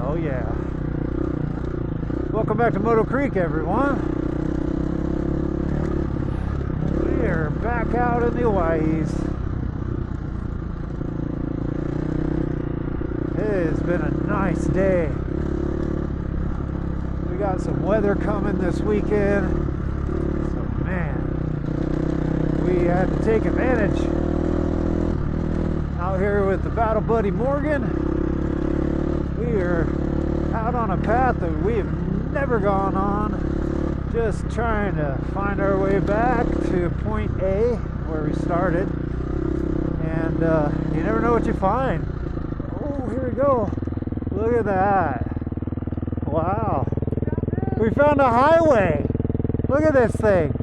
Oh yeah. Welcome back to Moto Creek, everyone. We are back out in the Owyhees. It has been a nice day. We got some weather coming this weekend. So man, we had to take advantage. Out here with the Battle Buddy Morgan. We are out on a path that we have never gone on, just trying to find our way back to point A where we started, and you never know what you find. Oh, here we go. Look at that. Wow, we found a highway. Look at this thing.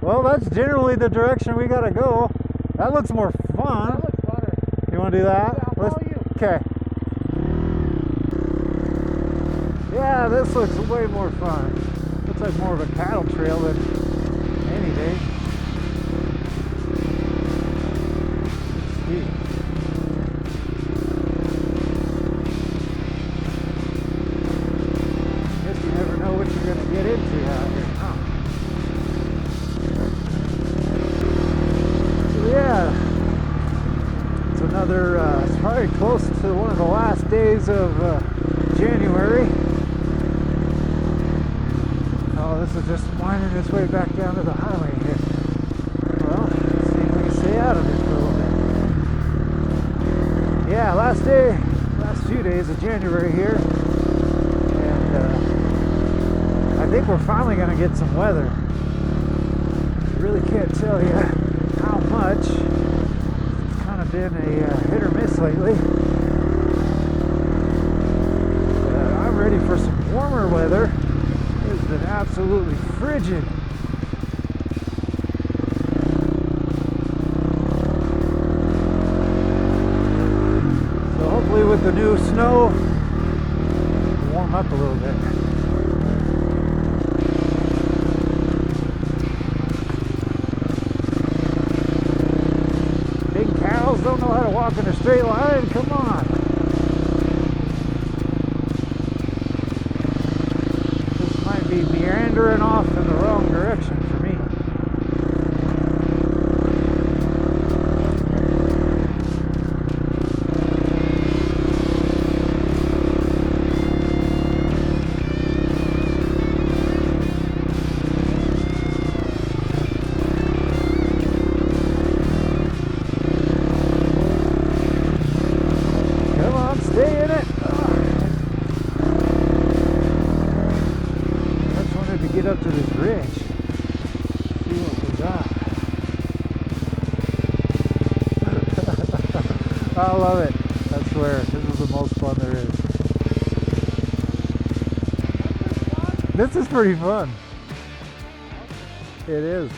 Well, that's generally the direction we gotta go. That looks more fun. That looks better. You want to do that? Yeah, I'll follow you. Okay. Yeah, this looks way more fun. Looks like more of a cattle trail than anything. Gee. Guess you never know what you're going to get into out here, huh? So yeah, it's another, it's probably close to one of the last days of January. Oh, this is just winding its way back down to the highway here. Well, let's see if we can stay out of this for a little bit. Yeah, last few days of January here. And I think we're finally going to get some weather. I really can't tell you how much. It's kind of been a hit or miss lately. I'm ready for some warmer weather. It's been absolutely frigid. So hopefully with the new snow, it'll warm up a little bit. Big cows don't know how to walk in a straight line. Come on. Meandering off in the wrong direction for me. Come on, stay in it. Get up to this ridge, see what we got. I love it. I swear, this is the most fun there is. This is pretty fun. It is.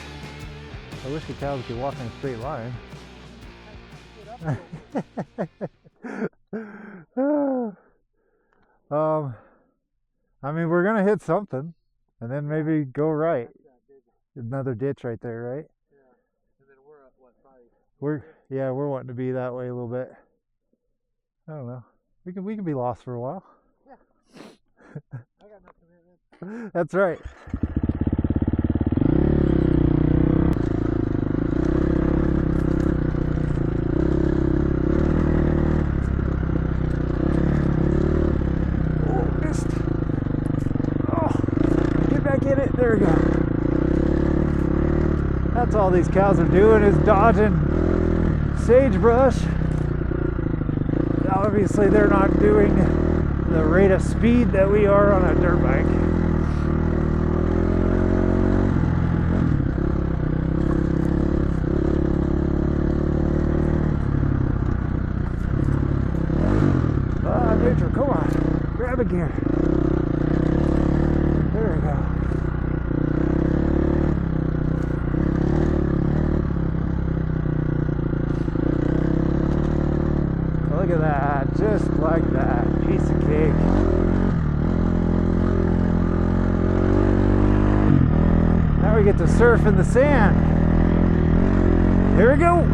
I wish the cows could walk in a straight line. I mean, we're gonna hit something. And then maybe go right. Another ditch right there, right? Yeah. And then we're at what side? We're wanting to be that way a little bit. I don't know. We can be lost for a while. Yeah. I got no commitment. That's right. There we go. That's all these cows are doing is dodging sagebrush. Obviously they're not doing the rate of speed that we are on a dirt bike. Neutral, come on. Grab a gear. There we go. Look at that, just like that, piece of cake. Now we get to surf in the sand. Here we go.